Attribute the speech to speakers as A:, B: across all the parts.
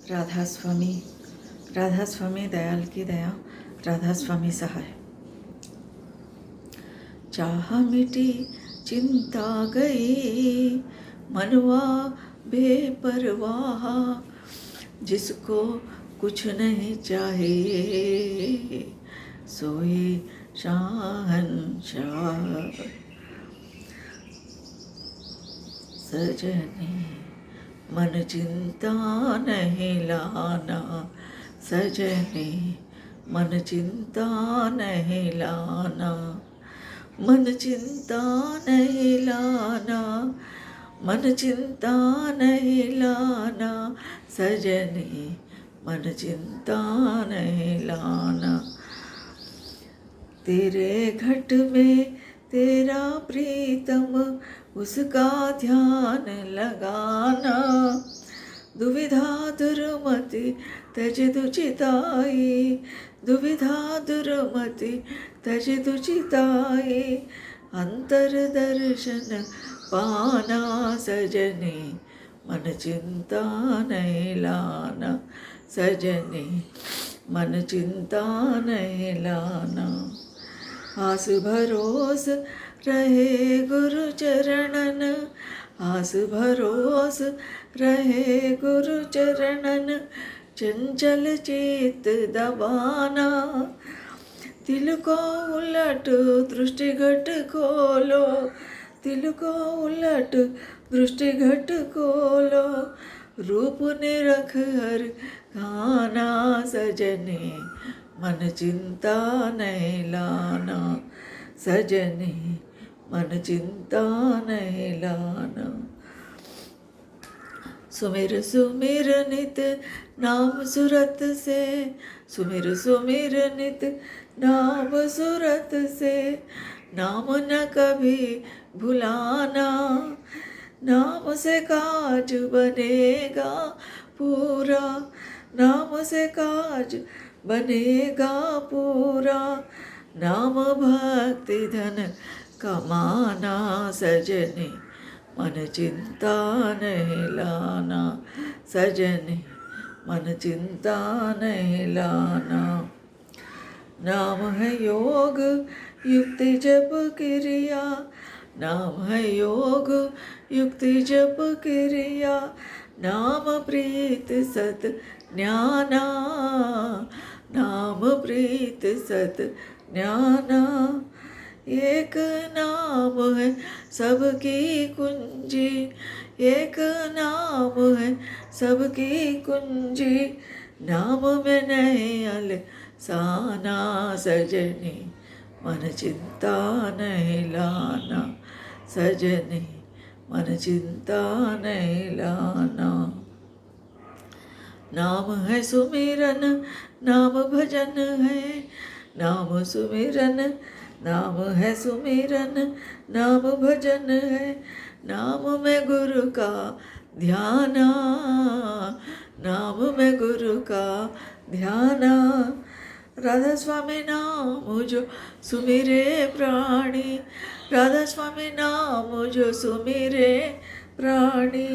A: राधा स्वामी दयाल की दया, राधा स्वामी सहाय। चाह मिटी चिंता गई, मनवा बेपरवाह, जिसको कुछ नहीं चाहिए सोए शहंशाह। सजनी मन चिंता नहीं लाना, सजनी मन चिंता नहीं लाना, मन चिंता नहीं लाना, मन चिंता नहीं लाना, सजनी मन चिंता नहीं लाना। तेरे घट में तेरा प्रीतम, उसका ध्यान लगाना, दुविधा दुर्मति तज दुचिताई, दुविधा दुर्मति तज दुचिताई, अंतर दर्शन पाना, सजनी मन चिंता नहीं लाना, सजनी मन चिंता नहीं लाना। आस भरोस रहे गुरु चरणन, आस भरोस रहे गुरु चरणन, चंचल चेत दबाना, दिल को उलट दृष्टिघट खोलो, दिल को उलट दृष्टिघट खोलो, रूप निरख हर खाना, सजनी मन चिंता नहीं लाना, सजनी मन चिंता नहीं लाना। सुमिर सुमिर नित नाम सुरत से, सुमिर सुमिर नित नाम सुरत से, नाम न कभी भुलाना, नाम से काज बनेगा पूरा, नाम से काज बनेगा पूरा, नाम भक्ति धन कमाना, सजनी मन चिंता नहीं लाना, सजनी मन चिंता नहीं लाना। नाम है योग युक्ति जप क्रिया, नाम है योग युक्ति जप क्रिया, नाम प्रीत सत ज्ञाना, नाम प्रीत सत ज्ञाना। एक नाम है सबकी कुंजी, एक नाम है सबकी कुंजी, नाम में नहीं अलसाना, सजनी मन चिंता नहीं लाना, सजनी मन चिंता नहीं लाना। नाम है सुमिरन नाम भजन है, नाम सुमिरन नाम है सुमिरन, नाम भजन है, नाम में गुरु का ध्याना, नाम में गुरु का ध्याना। राधा स्वामी नाम जो सुमिरे प्राणी, राधा स्वामी नाम जो सुमिरे प्राणी,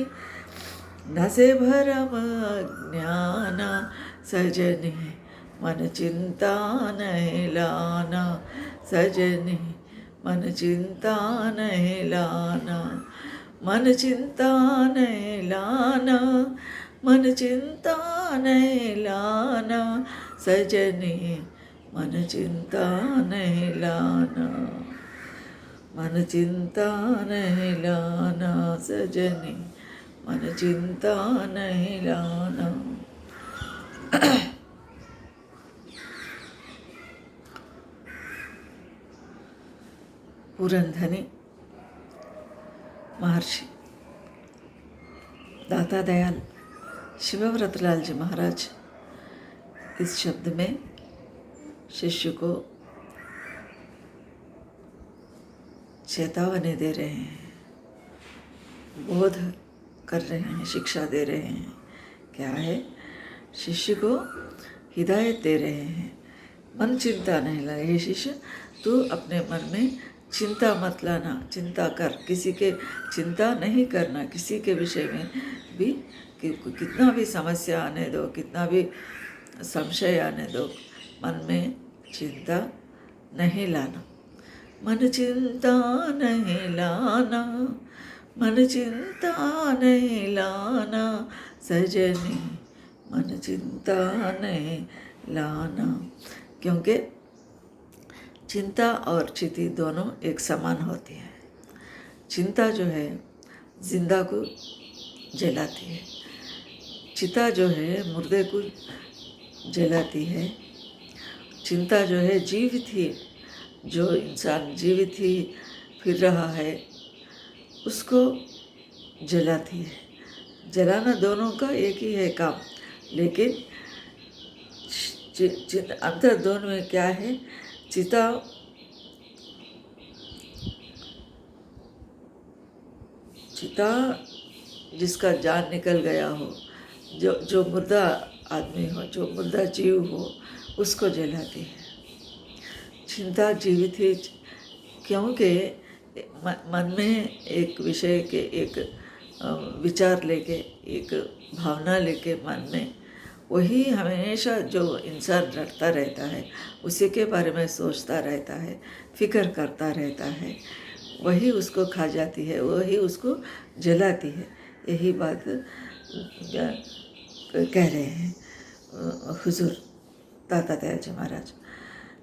A: नसे भरम अज्ञाना, सजनी मन चिंता नहीं लाना, सजनी मन चिंता नहीं लाना, मन चिंता नहीं लाना, मन चिंता नहीं लाना, सजनी मन चिंता नहीं लाना, मन चिंता नहीं लाना, सजनी मन चिंता नहीं लाना। पुरंधनी महर्षि दाता दयाल शिवव्रतलाल जी महाराज इस शब्द में शिष्य को चेतावनी दे रहे हैं, बोध कर रहे हैं, शिक्षा दे रहे हैं। क्या है? शिष्य को हिदायत दे रहे हैं, मन चिंता नहीं लाए। हे शिष्य, तू अपने मन में चिंता मत लाना, चिंता कर, किसी के चिंता नहीं करना, किसी के विषय में भी कितना भी समस्या आने दो, कितना भी संशय आने दो, मन में चिंता नहीं लाना। मन चिंता नहीं लाना, मन चिंता नहीं लाना सजनी, मन चिंता नहीं लाना। क्योंकि चिंता और चिति दोनों एक समान होती है। चिंता जो है जिंदा को जलाती है, चिता जो है मुर्दे को जलाती है। चिंता जो है जीवित ही, जो इंसान जीवित ही फिर रहा है उसको जलाती है। जलाना दोनों का एक ही है काम, लेकिन अंतर दोनों में क्या है? चिता जिसका जान निकल गया हो, जो मुर्दा आदमी हो, जो मुर्दा जीव हो, उसको जलाती है। चिंता जीवित ही, क्योंकि मन में एक विषय के एक विचार लेके, एक भावना लेके मन में वही हमेशा जो इंसान रटता रहता है, उसी के बारे में सोचता रहता है, फिक्र करता रहता है, वही उसको खा जाती है, वही उसको जलाती है। यही बात कह रहे हैं हुजूर ताता दयाल जी महाराज।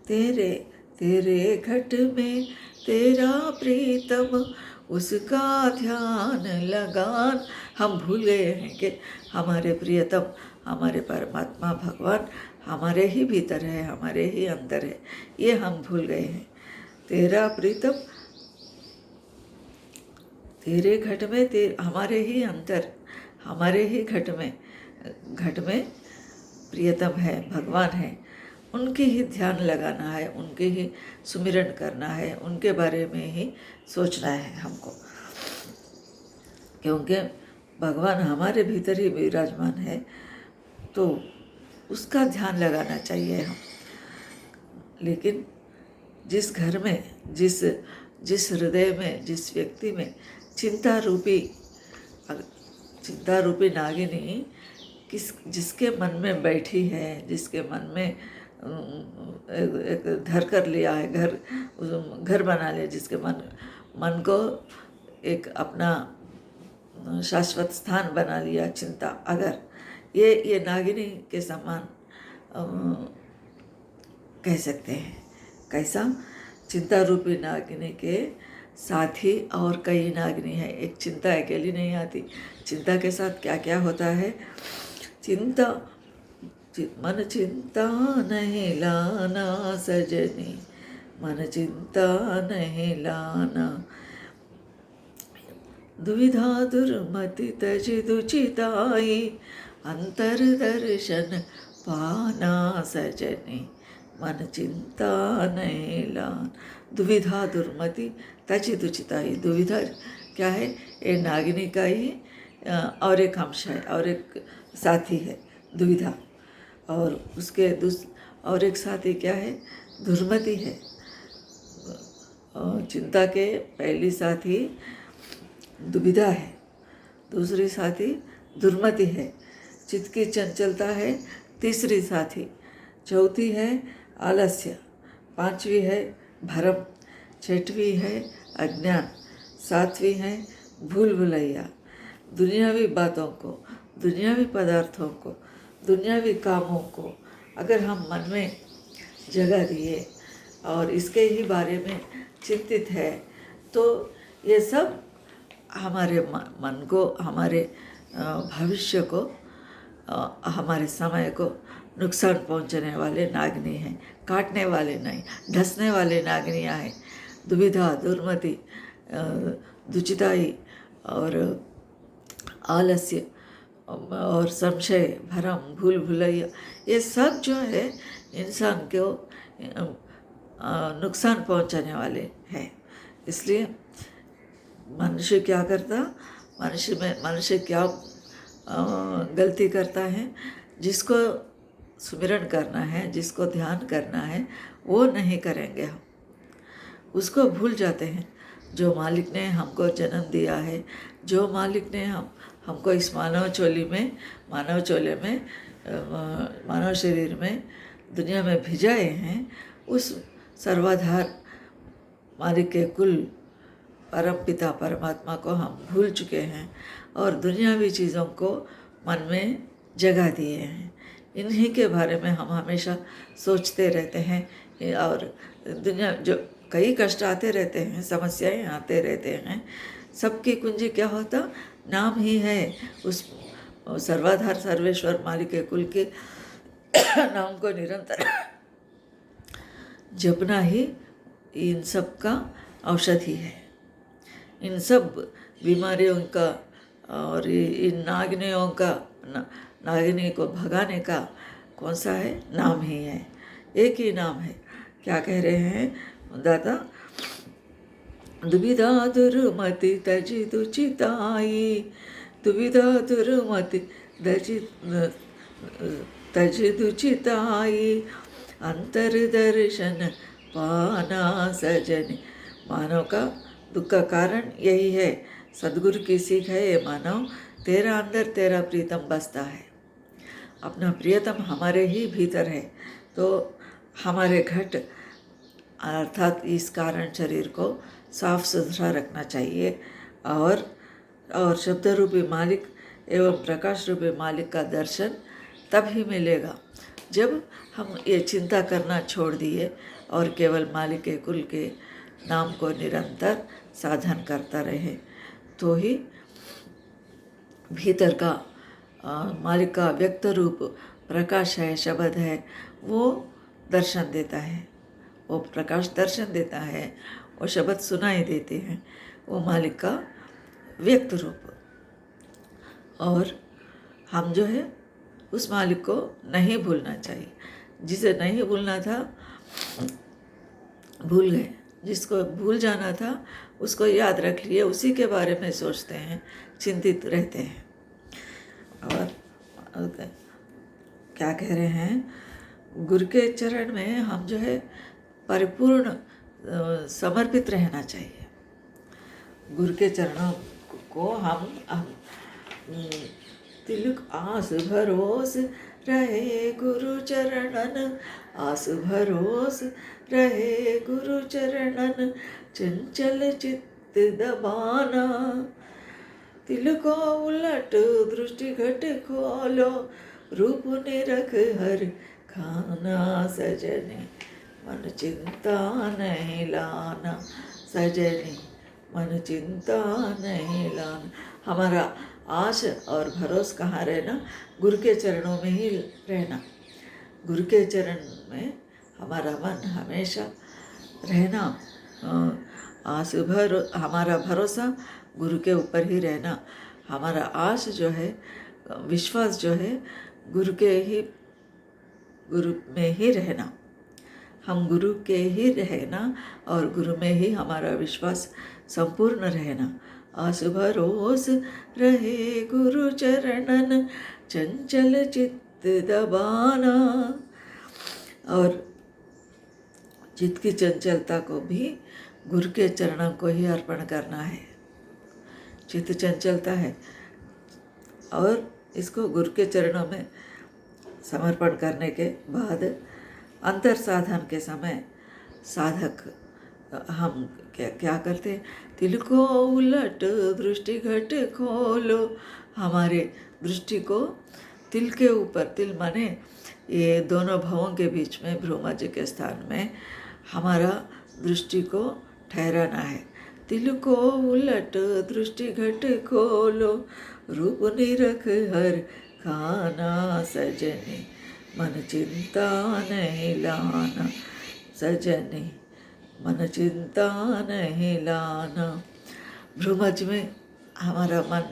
A: तेरे तेरे घट में तेरा प्रीतम, उसका ध्यान लगान। हम भूल गए हैं कि हमारे प्रियतम, हमारे परमात्मा भगवान हमारे ही भीतर है, हमारे ही अंदर है, ये हम भूल गए हैं। तेरा प्रीतम, तेरे घट में हमारे ही अंदर, हमारे ही घट में प्रियतम है, भगवान है। उनके ही ध्यान लगाना है, उनके ही सुमिरन करना है, उनके बारे में ही सोचना है हमको, क्योंकि भगवान हमारे भीतर ही विराजमान है, तो उसका ध्यान लगाना चाहिए हम। लेकिन जिस घर में, जिस हृदय में, जिस व्यक्ति में चिंता रूपी नागिनी जिसके मन में बैठी है, जिसके मन में एक घर कर लिया है, घर बना लिया, जिसके मन को एक अपना शाश्वत स्थान बना लिया चिंता, अगर ये नागिनी के समान कह सकते हैं। कैसा? चिंता रूपी नागिनी के साथ ही और कई नागिनी है। एक चिंता अकेली नहीं आती। चिंता के साथ क्या क्या होता है? मन चिंता नहीं लाना सजनी, मन चिंता नहीं लाना, दुविधा दुर्मति तज दुचिताई, अंतर दर्शन पाना सजनी, मन चिंता नहीं लान। दुविधा दुर्मति तज दुचिताई, दुविधा क्या है? ये नागिनी का ही और एक अंश है, और एक साथी है दुविधा, और उसके और एक साथी क्या है? दुर्मति है। चिंता के पहली साथी दुविधा है, दूसरी साथी दुर्मति है, चित्त की चंचलता है तीसरी साथी, चौथी है आलस्य, पांचवी है भरम, छठवीं है अज्ञान, सातवीं है भूल भुलैया। दुनियावी बातों को, दुनियावी पदार्थों को, दुनियावी कामों को अगर हम मन में जगह दिए और इसके ही बारे में चिंतित है, तो ये सब हमारे मन को, हमारे भविष्य को, हमारे समय को नुकसान पहुंचाने वाले नागिनी हैं, काटने वाले नहीं, ढसने वाले नागिनियाँ हैं। दुविधा दुर्मति, दुचिताई और आलस्य और संशय, भरम, भूल भुलैया, ये सब जो है इंसान को नुकसान पहुंचाने वाले हैं। इसलिए मनुष्य क्या करता? मनुष्य क्या गलती करता है? जिसको सुमिरन करना है, जिसको ध्यान करना है, वो नहीं करेंगे हम, उसको भूल जाते हैं। जो मालिक ने हमको जन्म दिया है, जो मालिक ने हमको इस मानव चोले में मानव शरीर में दुनिया में भिजाए हैं, उस सर्वाधार मालिक के कुल परम पिता परमात्मा को हम भूल चुके हैं और दुनियावी चीज़ों को मन में जगा दिए हैं। इन्हीं के बारे में हम हमेशा सोचते रहते हैं और दुनिया जो कई कष्ट आते रहते हैं, समस्याएं आते रहते हैं, सबकी कुंजी क्या होता? नाम ही है। उस सर्वाधार सर्वेश्वर मालिक के कुल के नाम को निरंतर जपना ही इन सब का औषधि है। इन सब बीमारियों का और इन नागिनियों का नागिनी को भगाने का कौन सा है? नाम ही है, एक ही नाम है। क्या कह रहे हैं दादा? दुविधा दुर्मति तजि दुचिताई, दुविधा दुर्मति तजि दुचिताई, अंतर्दर्शन पाना सजनी। मानव का दुख का कारण यही है। सदगुरु की सीख है ये मानव, तेरा अंदर तेरा प्रीतम बसता है। अपना प्रियतम हमारे ही भीतर है, तो हमारे घट अर्थात इस कारण शरीर को साफ सुथरा रखना चाहिए और शब्द रूपी मालिक एवं प्रकाश रूपी मालिक का दर्शन तब ही मिलेगा जब हम ये चिंता करना छोड़ दिए और केवल मालिक के कुल के नाम को निरंतर साधन करता रहे, तो ही भीतर का मालिक का व्यक्त रूप प्रकाश है, शब्द है, वो दर्शन देता है, वो प्रकाश दर्शन देता है, वो शब्द सुनाई देते हैं, वो मालिक का व्यक्त रूप। और हम जो है उस मालिक को नहीं भूलना चाहिए। जिसे नहीं भूलना था भूल गए, जिसको भूल जाना था उसको याद रख लिए, उसी के बारे में सोचते हैं, चिंतित रहते हैं। और क्या कह रहे हैं? गुरु के चरण में हम जो है परिपूर्ण समर्पित रहना चाहिए। गुरु के चरणों को हम तिलक आस भरोस रहे गुरु चरणन, आस भरोस रहे गुरु चरणन, चंचल चित्त दबाना। तिल को उलट दृष्टि घट खोलो, रूप निरख हर खाना सजनी, मन चिंता नहीं लाना सजनी, मन चिंता नहीं लाना। हमारा आश और भरोसा कहाँ रहना? गुरु के चरणों में ही रहना। गुरु के चरण में हमारा मन हमेशा रहना। हमारा भरोसा गुरु के ऊपर ही रहना। हमारा आश जो है, विश्वास जो है, गुरु में ही रहना। हम गुरु के ही रहना और गुरु में ही हमारा विश्वास संपूर्ण रहना। आस भरोस रहे गुरु चरणन, चंचल चित्त दबाना। और चित्त की चंचलता को भी गुरु के चरणों को ही अर्पण करना है। चित्त चंचलता है और इसको गुरु के चरणों में समर्पण करने के बाद अंतर साधन के समय साधक हम क्या करते? तिल को उलट दृष्टि घट खोलो। हमारे दृष्टि को तिल के ऊपर, तिल माने ये दोनों भवों के बीच में ब्रह्मा जी के स्थान में हमारा दृष्टि को ठहराना है। तिल को उलट दृष्टि घट खोलो, रूप निरख हर खाना सजनी, मन चिंता नहीं लाना सजनी, मन चिंता नहीं लाना। भ्रूमज में हमारा मन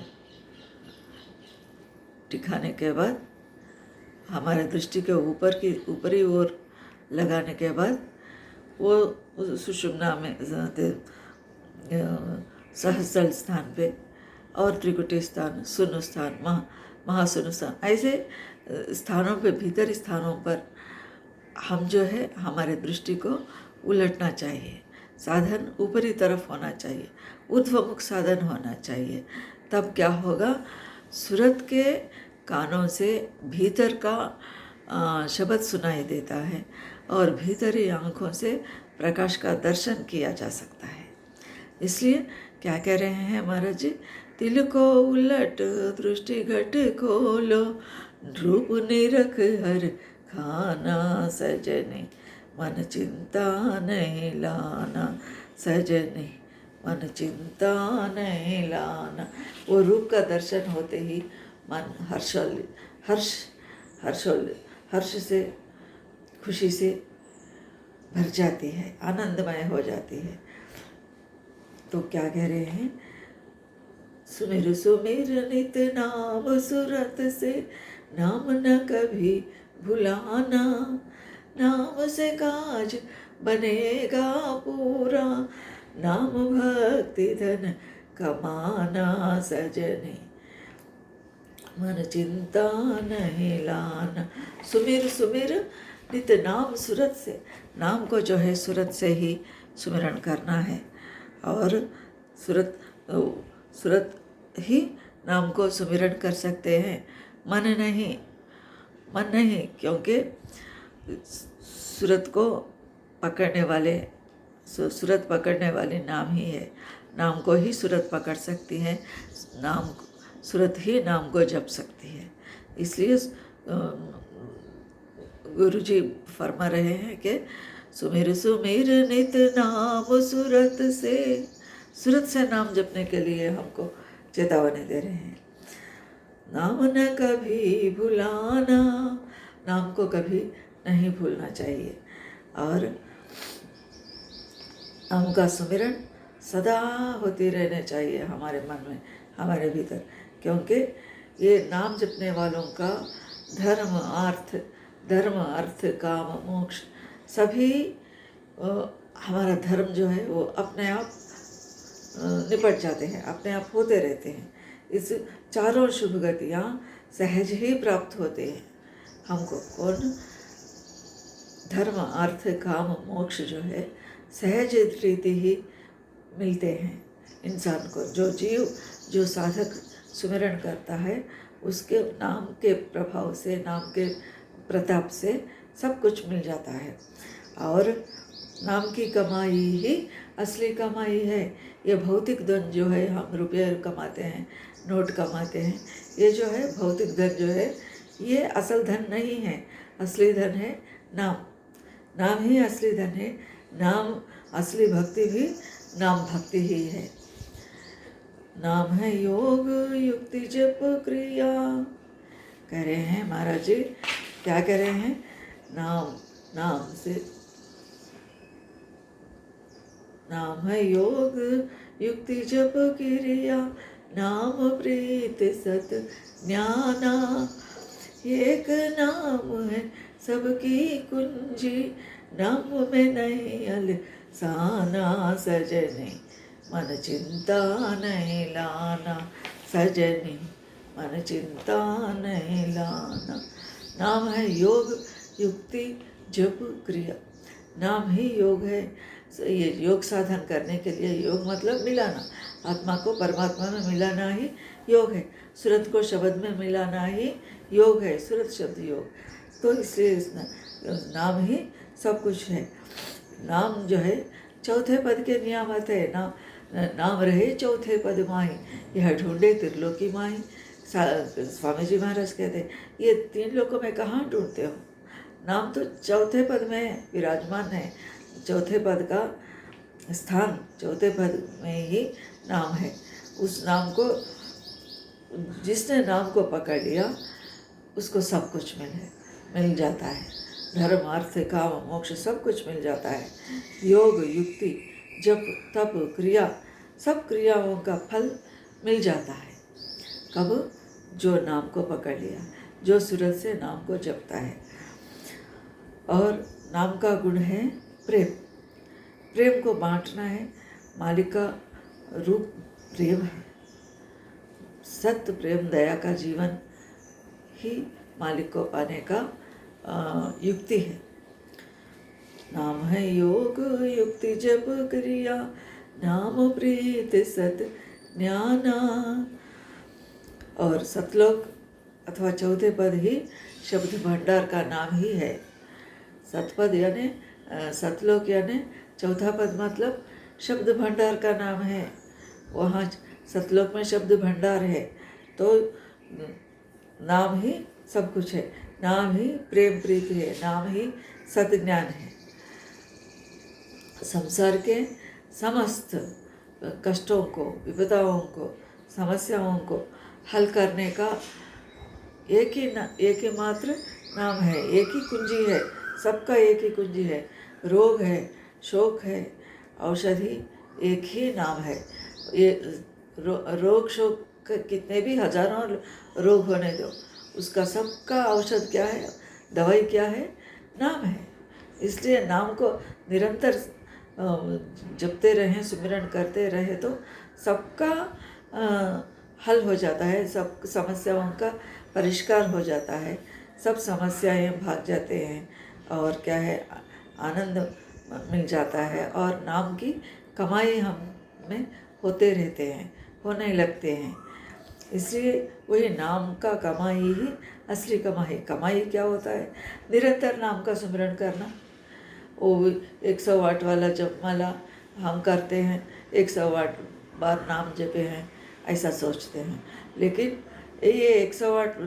A: टिकाने के बाद, हमारे दृष्टि के ऊपरी ओर लगाने के बाद, वो सुषुम्ना में सहस्त्र स्थान पे और त्रिकुटी स्थान, शून्य स्थान, महाशून्य स्थान, ऐसे स्थानों पे, भीतर स्थानों पर हम जो है हमारे दृष्टि को उलटना चाहिए। साधन ऊपरी तरफ होना चाहिए, ऊर्ध्वमुख साधन होना चाहिए। तब क्या होगा? सूरत के कानों से भीतर का शब्द सुनाई देता है और भीतरी आँखों से प्रकाश का दर्शन किया जा सकता है। इसलिए क्या कह रहे हैं महाराज जी, तिल को उलट दृष्टि घट खोलो, ध्रुप निरख हर खाना सजनी, मन चिंता नहीं लाना सजनी, मन चिंता नहीं लाना। वो रूप का दर्शन होते ही मन हर्ष से, खुशी से भर जाती है, आनंदमय हो जाती है। तो क्या कह रहे हैं, सुमिर सुमिर नित नाम सूरत से, नाम न कभी भुलाना, नाम से काज बनेगा पूरा, नाम भक्ति धन कमाना सजनी, मन चिंता नहीं लाना। सुमिर सुमिर नित नाम सूरत से, नाम को जो है सूरत से ही सुमिरन करना है और सूरत ही नाम को सुमिरन कर सकते हैं, मन नहीं, क्योंकि सूरत को पकड़ने वाले, सूरत पकड़ने वाले नाम ही है। नाम को ही सूरत पकड़ सकती है, सूरत ही नाम को जप सकती है। इसलिए गुरु जी फरमा रहे हैं कि सुमिर सुमिर नित नाम सूरत से नाम जपने के लिए हमको चेतावनी दे रहे हैं। नाम न कभी भुलाना, नाम को कभी नहीं भूलना चाहिए और नाम का सुमिरन सदा होती रहने चाहिए हमारे मन में, हमारे भीतर, क्योंकि ये नाम जपने वालों का धर्म अर्थ काम मोक्ष सभी हमारा धर्म जो है वो अपने आप निपट जाते हैं, अपने आप होते रहते हैं। इस चारों शुभ गतियाँ सहज ही प्राप्त होते हैं हमको। कौन? धर्म अर्थ काम मोक्ष जो है सहज रीति ही मिलते हैं इंसान को। जो जीव, जो साधक सुमिरन करता है, उसके नाम के प्रभाव से, नाम के प्रताप से सब कुछ मिल जाता है। और नाम की कमाई ही असली कमाई है। ये भौतिक धन जो है, हम रुपये कमाते हैं, नोट कमाते हैं, ये जो है भौतिक धन जो है, ये असल धन नहीं है। असली धन है नाम, नाम ही असली धन है। नाम असली भक्ति भी नाम भक्ति ही है। नाम है योग युक्ति जप क्रिया। कह रहे हैं महाराज जी, क्या कह रहे हैं? नाम से नाम है योग युक्ति जप क्रिया, नाम प्रीत सत ज्ञाना। एक नाम है सबकी कुंजी, नाम में नहीं अलसाना सजनी, मन चिंता नहीं लाना सजनी, मन चिंता नहीं लाना। नाम है योग युक्ति जप क्रिया। नाम ही योग है। ये योग साधन करने के लिए, योग मतलब मिलाना, आत्मा को परमात्मा में मिलाना ही योग है। सूरत को शब्द में मिलाना ही योग है, सूरत शब्द योग। तो इसलिए इस नाम ही सब कुछ है। नाम जो है चौथे पद के नियामत है। नाम रहे चौथे पद माही, यह ढूंढे त्रिलोकी माही। स्वामी जी महाराज कहते हैं, ये तीन लोकों में कहाँ ढूंढते हो? नाम तो चौथे पद में विराजमान है। चौथे पद का स्थान चौथे पद में ही नाम है। उस नाम को, जिसने नाम को पकड़ लिया, उसको सब कुछ मिल जाता है। धर्म अर्थ काम मोक्ष सब कुछ मिल जाता है। योग युक्ति जप तप क्रिया, सब क्रियाओं का फल मिल जाता है। कब? जो नाम को पकड़ लिया, जो सूरत से नाम को जपता है। और नाम का गुण है प्रेम। प्रेम को बांटना है। मालिक का रूप प्रेम है। सत्य प्रेम दया का जीवन ही मालिक को पाने का युक्ति है। नाम है योग युक्ति जप क्रिया, नाम प्रीत सत ज्ञाना। और सतलोक अथवा चौथे पद ही शब्द भंडार का नाम ही है। सतपद यानी सतलोक यानी चौथा पद मतलब शब्द भंडार का नाम है। वहाँ सतलोक में शब्द भंडार है, तो नाम ही सब कुछ है, नाम ही प्रेम प्रीति है, नाम ही सद्ज्ञान है। संसार के समस्त कष्टों को, विपदाओं को, समस्याओं को हल करने का एक ही मात्र नाम है, एक ही कुंजी है, सबका एक ही कुंजी है। रोग है, शोक है, औषधि एक ही नाम है। ये रोग शोक कितने भी हजारों रोग होने दो, उसका सबका औषध क्या है, दवाई क्या है, नाम है। इसलिए नाम को निरंतर जपते रहें, सिमरन करते रहे तो सबका हल हो जाता है, सब समस्याओं का परिष्कार हो जाता है, सब समस्याएं भाग जाते हैं और क्या है, आनंद मिल जाता है और नाम की कमाई हम में होते रहते हैं, होने लगते हैं। इसलिए वही नाम का कमाई ही असली कमाई। कमाई क्या होता है? निरंतर नाम का स्मरण करना। वो 108 वाला जपमाला हम करते हैं, 108 बार नाम जपे हैं ऐसा सोचते हैं, लेकिन ये 108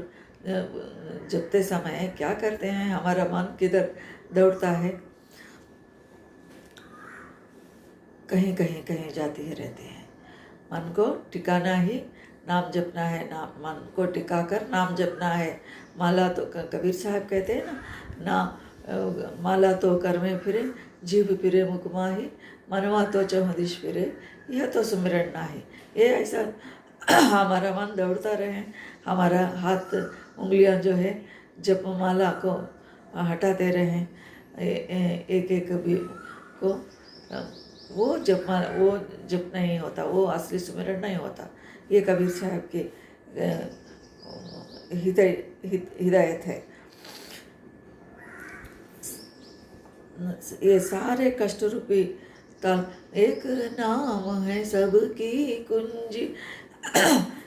A: जपते समय क्या करते हैं, हमारा मन किधर दौड़ता है, कहीं कहीं कहीं जाती ही रहते हैं। मन को टिकाना ही नाम जपना है, नाम मन को टिकाकर नाम जपना है। माला तो कबीर साहब कहते हैं ना, माला तो कर में फिरे, जीव फिरे मुख माही, मनवा तो चौहदिश फिरे, यह तो सुमिरन नाही। ये ऐसा हमारा मन दौड़ता रहे, हमारा हाथ उंगलियां जो है जप माला को हटाते रहें, एक एक भी को वो जप नहीं होता, वो असली सुमिरन नहीं होता। ये कबीर साहब की हिदायत है। ये सारे कष्ट रूपी ताल, एक नाम है सबकी कुंजी,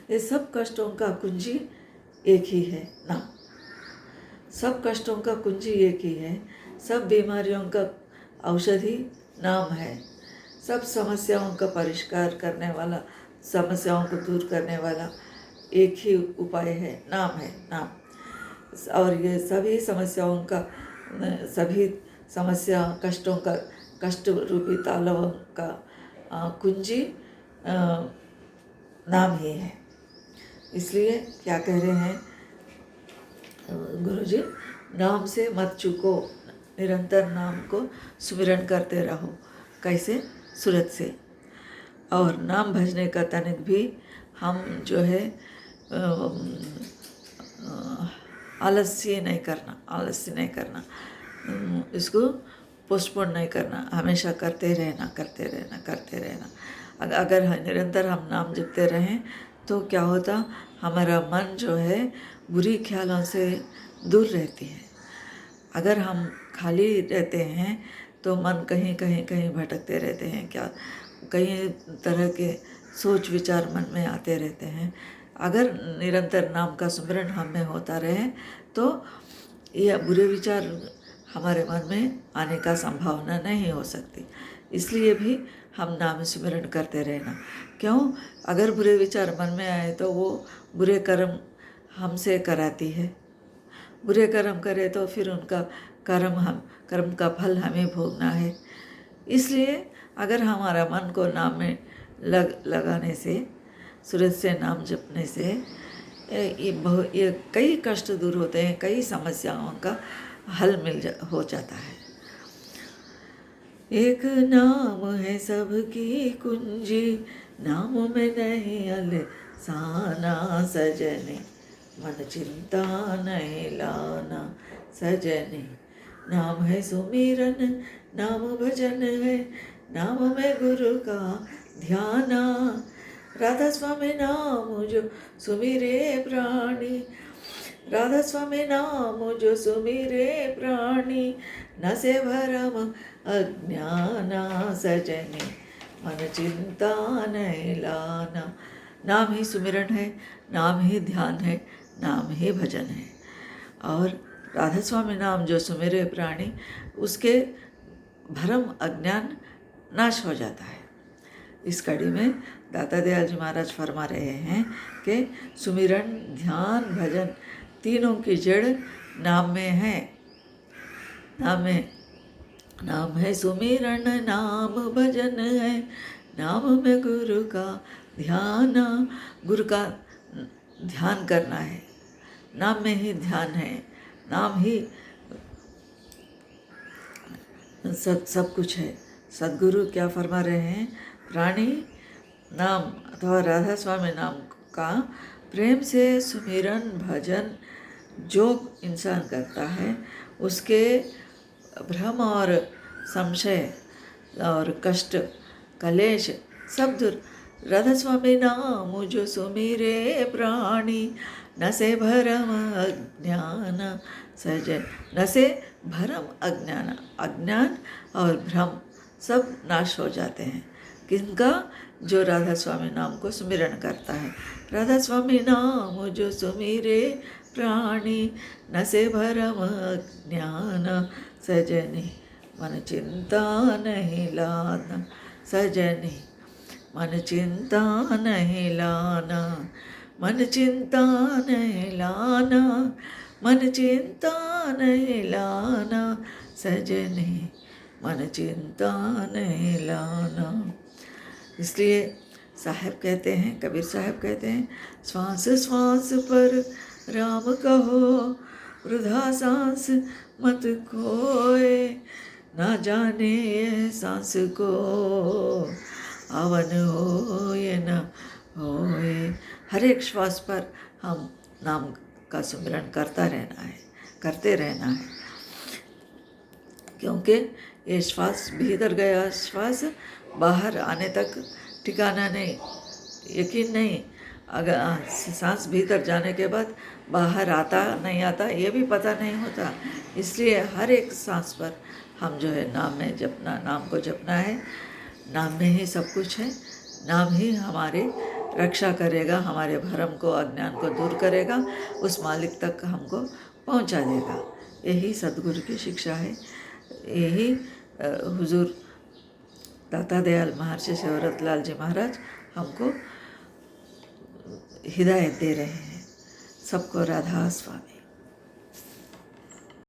A: ये सब कष्टों का कुंजी एक ही है नाम। सब कष्टों का कुंजी एक ही है, सब बीमारियों का औषधि नाम है, सब समस्याओं का परिष्कार करने वाला, समस्याओं को दूर करने वाला एक ही उपाय है, नाम है नाम। और ये सभी समस्याओं का, सभी समस्या कष्टों का, कष्ट रूपी तालाबों का कुंजी नाम ही है। इसलिए क्या कह रहे हैं गुरुजी, नाम से मत चूको, निरंतर नाम को सुमिरन करते रहो। कैसे? सूरत से। और नाम भजने का तनिक भी हम जो है आलस्य नहीं करना, इसको पोस्टपोन नहीं करना, हमेशा करते रहना। अगर निरंतर हम नाम जपते रहें तो क्या होता, हमारा मन जो है बुरी ख्यालों से दूर रहती है। अगर हम खाली रहते हैं तो मन कहीं भटकते रहते हैं, क्या कई तरह के सोच विचार मन में आते रहते हैं। अगर निरंतर नाम का स्मरण हम में होता रहे तो यह बुरे विचार हमारे मन में आने का संभावना नहीं हो सकती। इसलिए भी हम नाम स्मरण करते रहना। क्यों? अगर बुरे विचार मन में आए तो वो बुरे कर्म हमसे कराती है, बुरे कर्म करे तो फिर उनका कर्म का फल हमें भोगना है। इसलिए अगर हमारा मन को नाम में लगाने से, सूरज से नाम जपने से ये कई कष्ट दूर होते हैं, कई समस्याओं का हल हो जाता है। एक नाम है सबकी कुंजी, नाम में नहीं अलसाना सजने, मन चिंता नहीं लाना सजने। नाम है सुमिरन, नाम भजन है, नाम में गुरु का ध्याना। राधा स्वामी नाम जो सुमिरे प्राणी, राधा स्वामी नाम जो सुमिरे प्राणी, न से भरम अज्ञाना सजनी, मन चिंता नहीं लाना। नाम ही सुमिरन है, नाम ही ध्यान है, नाम ही भजन है। और राधा स्वामी नाम जो सुमेरे प्राणी, उसके भ्रम अज्ञान नाश हो जाता है। इस कड़ी में दाता दयाल जी महाराज फरमा रहे हैं कि सुमिरन ध्यान भजन तीनों की जड़ नाम में है। नाम है सुमिरन, नाम भजन है, नाम में गुरु का ध्यान, गुरु का ध्यान करना है। नाम में ही ध्यान है, नाम ही सब कुछ है। सद्गुरु क्या फरमा रहे हैं, प्राणी नाम अथवा राधा स्वामी नाम का प्रेम से सुमिरन भजन जो इंसान करता है, उसके भ्रम और संशय और कष्ट कलेश सब दूर। राधा स्वामी नाम जो सुमिरे प्राणी, न से भरम अज्ञान सजन। न से भरम अज्ञान, अज्ञान और भ्रम सब नाश हो जाते हैं। किनका? जो राधा स्वामी नाम को सुमिरन करता है। राधा स्वामी नाम जो सुमिरे प्राणी, न से भरम अज्ञान सजनी, मन चिंता नहीं लाना सजनी, मन चिंता नहीं लाना, मन चिंता नहीं लाना, मन चिंता नहीं लाना सजनी, मन चिंता नहीं लाना। इसलिए साहब कहते हैं, कबीर साहब कहते हैं, श्वास श्वास पर राम कहो, वृथा सांस मत खोए, ना जाने ये सांस को आवन होए न होए। हर एक श्वास पर हम नाम का सुमिरन करते रहना है, क्योंकि ये श्वास भीतर गया श्वास बाहर आने तक ठिकाना नहीं, यकीन नहीं। अगर सांस भीतर जाने के बाद बाहर आता नहीं आता ये भी पता नहीं होता। इसलिए हर एक सांस पर हम जो है नाम को जपना है। नाम में ही सब कुछ है। नाम ही हमारी रक्षा करेगा, हमारे भरम को अज्ञान को दूर करेगा, उस मालिक तक हमको पहुंचा देगा। यही सद्गुरु की शिक्षा है। यही हुजूर दाता दयाल महर्षि सेवरतलाल जी महाराज हमको हिदायत दे रहे हैं। सबको राधा स्वामी।